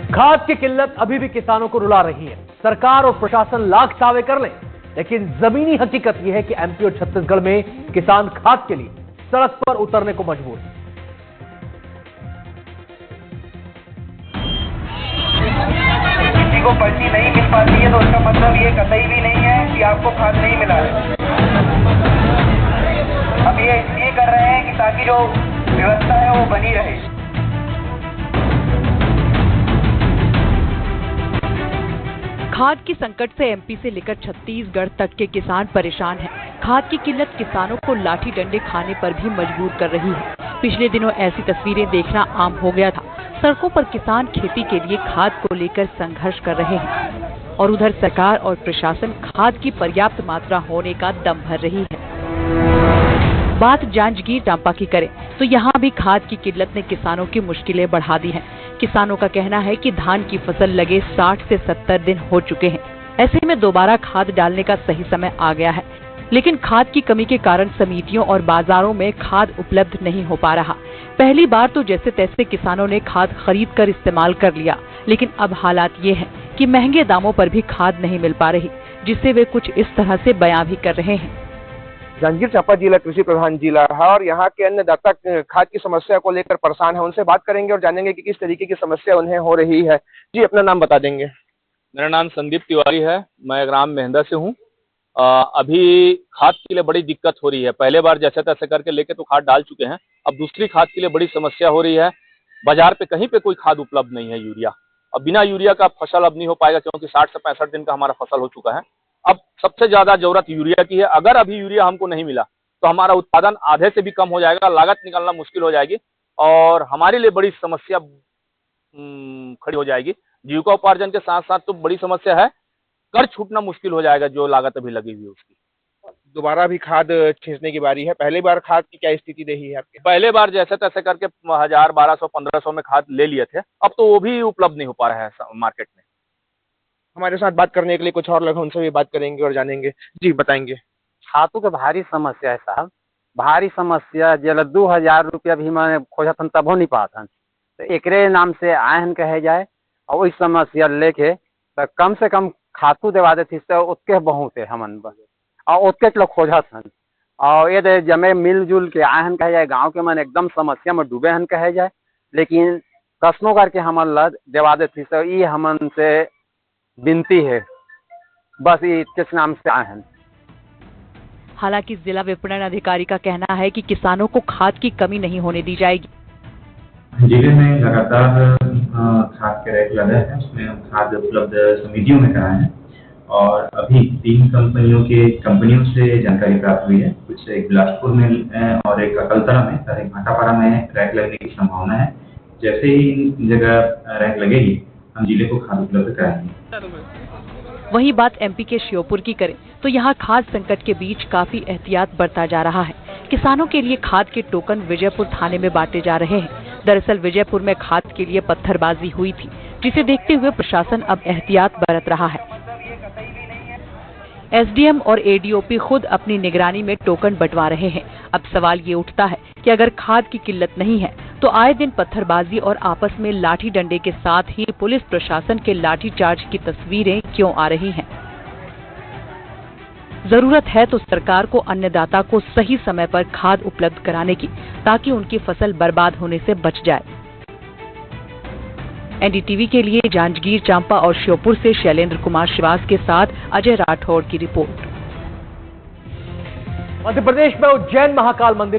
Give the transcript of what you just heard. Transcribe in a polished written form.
खाद की किल्लत अभी भी किसानों को रुला रही है। सरकार और प्रशासन लाख दावे कर लें, लेकिन जमीनी हकीकत यह है कि एमपी और छत्तीसगढ़ में किसान खाद के लिए सड़क पर उतरने को मजबूर है। किसी को पर्ची नहीं मिल पाती है तो उसका मतलब ये कतई भी नहीं है कि आपको खाद नहीं मिला है। अब ये इसलिए कर रहे हैं कि ताकि जो व्यवस्था है वो बनी रहे। खाद की संकट से एमपी से लेकर छत्तीसगढ़ तक के किसान परेशान हैं। खाद की किल्लत किसानों को लाठी डंडे खाने पर भी मजबूर कर रही है। पिछले दिनों ऐसी तस्वीरें देखना आम हो गया था। सड़कों पर किसान खेती के लिए खाद को लेकर संघर्ष कर रहे हैं और उधर सरकार और प्रशासन खाद की पर्याप्त मात्रा होने का दम भर रही है। बात जांजगीर चांपा की करें तो यहाँ भी खाद की किल्लत ने किसानों की मुश्किलें बढ़ा दी हैं। किसानों का कहना है कि धान की फसल लगे 60 से 70 दिन हो चुके हैं। ऐसे में दोबारा खाद डालने का सही समय आ गया है, लेकिन खाद की कमी के कारण समितियों और बाजारों में खाद उपलब्ध नहीं हो पा रहा। पहली बार तो जैसे तैसे किसानों ने खाद खरीद कर इस्तेमाल कर लिया, लेकिन अब हालात ये हैं कि महंगे दामों पर भी खाद नहीं मिल पा रही, जिससे वे कुछ इस तरह से बयां भी कर रहे हैं। जांजगीर चांपा जिला कृषि प्रधान जिला है और यहाँ के अन्नदाता खाद की समस्या को लेकर परेशान है। उनसे बात करेंगे और जानेंगे कि किस तरीके की समस्या उन्हें हो रही है। जी, अपना नाम बता देंगे। मेरा नाम संदीप तिवारी है, मैं ग्राम मेहंदा से हूँ। अभी खाद के लिए बड़ी दिक्कत हो रही है। पहले बार जैसे तैसे करके लेके तो खाद डाल चुके हैं, अब दूसरी खाद के लिए बड़ी समस्या हो रही है। बाजार पे कहीं पे कोई खाद उपलब्ध नहीं है, यूरिया। अब बिना यूरिया का फसल अब नहीं हो पाएगा, क्योंकि 60 से 65 दिन का हमारा फसल हो चुका है। अब सबसे ज्यादा जरूरत यूरिया की है। अगर अभी यूरिया हमको नहीं मिला तो हमारा उत्पादन आधे से भी कम हो जाएगा, लागत निकालना मुश्किल हो जाएगी और हमारे लिए बड़ी समस्या खड़ी हो जाएगी। जीविका उपार्जन के साथ साथ तो बड़ी समस्या है, कर छूटना मुश्किल हो जाएगा जो लागत अभी लगी हुई है उसकी। दोबारा भी खाद छींचने की बारी है। पहले बार खाद की क्या स्थिति रही है आपके? पहले बार जैसे तैसे करके 1000, 1200, 1500 में खाद ले लिए थे, अब तो वो भी उपलब्ध नहीं हो पा रहा है मार्केट में। हमारे साथ बात करने के लिए कुछ और लोग हैं, उनसे भी बात करेंगे और जानेंगे। जी, बताएंगे। खातू के भारी समस्या है साहब, भारी समस्या। जल 2000 रुपया भी मैं खोजा था तब हो नहीं पाता, तो एकरे नाम से आयन कहे जाए और वही समस्या लेके तो कम से कम खातू देवा देती तो उसके बहुत है हमन और उसके लोग खोजा था और ये जमे मिलजुल के आयन कहे जाए। गाँव के मन एकदम समस्या में डूबे हन कहे जाए, लेकिन कसनों करके हमन ला देवा देती तो ये हमन से विनती है, बस ये किस नाम से आए हैं। हालांकि जिला विपणन अधिकारी का कहना है कि किसानों को खाद की कमी नहीं होने दी जाएगी। जिले में लगातार खाद के रैक लगा है, उसमें हम खाद उपलब्ध समितियों में कराए हैं और अभी 3 कंपनियों से जानकारी प्राप्त हुई है। कुछ एक बिलासपुर में और एक अकलतरा में और एक भाटापारा में रैक लगने की संभावना है। जैसे ही इन जगह रैक लगेगी हम जिले को खाद उपलब्ध कराएंगे। वहीं बात एमपी के श्योपुर की करें तो यहाँ खाद संकट के बीच काफी एहतियात बरता जा रहा है। किसानों के लिए खाद के टोकन विजयपुर थाने में बांटे जा रहे हैं। दरअसल विजयपुर में खाद के लिए पत्थरबाजी हुई थी, जिसे देखते हुए प्रशासन अब एहतियात बरत रहा है। एसडीएम और एडीओपी खुद अपनी निगरानी में टोकन बंटवा रहे हैं। अब सवाल ये उठता है कि अगर खाद की किल्लत नहीं है तो आए दिन पत्थरबाजी और आपस में लाठी डंडे के साथ ही पुलिस प्रशासन के लाठीचार्ज की तस्वीरें क्यों आ रही हैं? जरूरत है तो सरकार को अन्नदाता को सही समय पर खाद उपलब्ध कराने की, ताकि उनकी फसल बर्बाद होने से बच जाए। एनडीटीवी के लिए जांजगीर चांपा और श्योपुर से शैलेंद्र कुमार श्रीवास के साथ अजय राठौड़ की रिपोर्ट। मध्य प्रदेश में उज्जैन महाकाल मंदिर